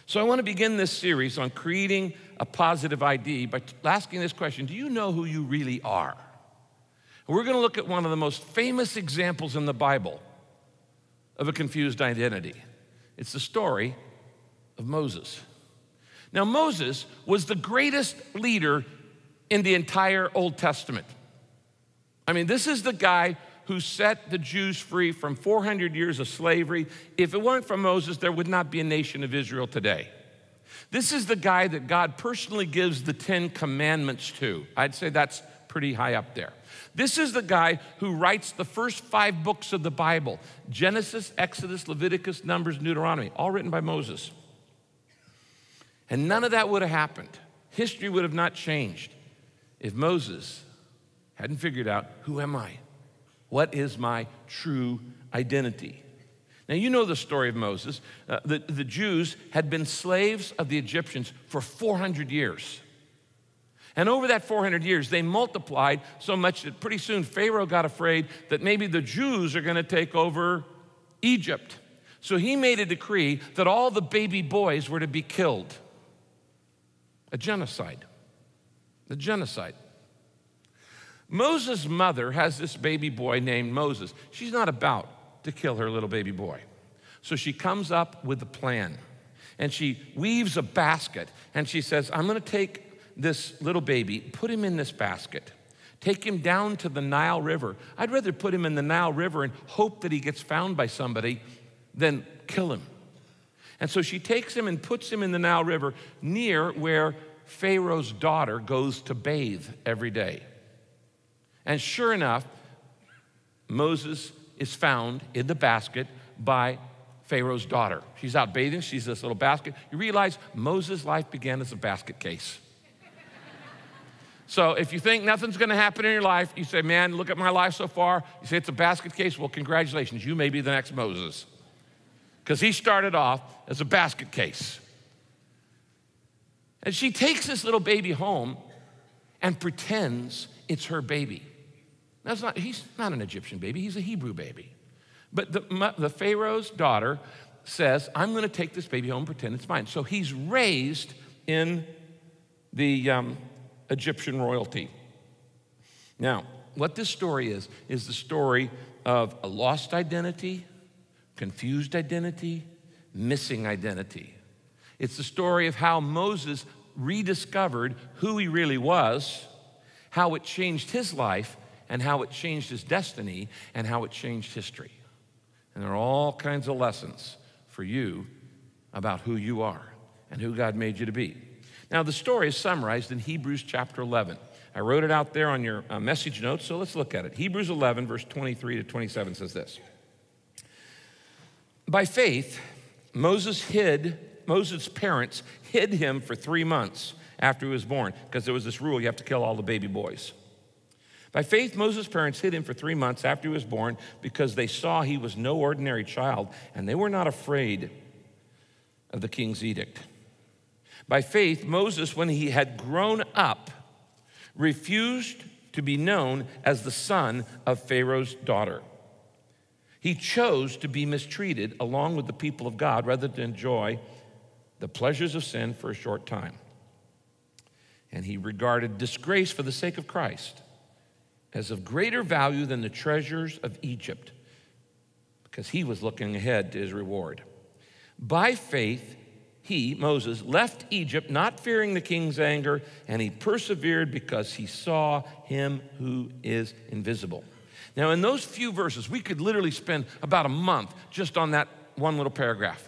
So I want to begin this series on creating a positive ID by asking this question: do you know who you really are? We're going to look at one of the most famous examples in the Bible of a confused identity. It's the story of Moses. Now, Moses was the greatest leader in the entire Old Testament. I mean, this is the guy who set the Jews free from 400 years of slavery. If it weren't for Moses, there would not be a nation of Israel today. This is the guy that God personally gives the 10 Commandments to. I'd say that's pretty high up there. This is the guy who writes the first 5 books of the Bible: Genesis, Exodus, Leviticus, Numbers, Deuteronomy, all written by Moses. And none of that would have happened. History would have not changed if Moses hadn't figured out, who am I? What is my true identity? Now, you know the story of Moses. The Jews had been slaves of the Egyptians for 400 years. And over that 400 years, they multiplied so much that pretty soon Pharaoh got afraid that maybe the Jews are going to take over Egypt. So he made a decree that all the baby boys were to be killed. A genocide. A genocide. Moses' mother has this baby boy named Moses. She's not about to kill her little baby boy. So she comes up with a plan. And she weaves a basket. And she says, I'm going to take this little baby, put him in this basket, take him down to the Nile River. I'd rather put him in the Nile River and hope that he gets found by somebody than kill him. And so she takes him and puts him in the Nile River near where Pharaoh's daughter goes to bathe every day. And sure enough, Moses is found in the basket by Pharaoh's daughter. She's out bathing, she's this little basket. You realize Moses' life began as a basket case. So if you think nothing's gonna happen in your life, you say, man, look at my life so far. You say it's a basket case, well, congratulations, you may be the next Moses. Because he started off as a basket case. And she takes this little baby home and pretends it's her baby. He's not an Egyptian baby, he's a Hebrew baby. But the Pharaoh's daughter says, I'm gonna take this baby home and pretend it's mine. So he's raised in the Egyptian royalty. Now, what this story is the story of a lost identity, confused identity, missing identity. It's the story of how Moses rediscovered who he really was, how it changed his life, and how it changed his destiny, and how it changed history. And there are all kinds of lessons for you about who you are and who God made you to be. Now, the story is summarized in Hebrews chapter 11. I wrote it out there on your message notes, so let's look at it. Hebrews 11, verse 23 to 27 says this. By faith, Moses' parents hid him for 3 months after he was born, because there was this rule, you have to kill all the baby boys. By faith, Moses' parents hid him for 3 months after he was born because they saw he was no ordinary child, and they were not afraid of the king's edict. By faith, Moses, when he had grown up, refused to be known as the son of Pharaoh's daughter. He chose to be mistreated along with the people of God rather than enjoy the pleasures of sin for a short time. And he regarded disgrace for the sake of Christ as of greater value than the treasures of Egypt, because he was looking ahead to his reward. By faith, he, Moses, left Egypt, not fearing the king's anger, and he persevered because he saw him who is invisible. Now, in those few verses, we could literally spend about a month just on that one little paragraph.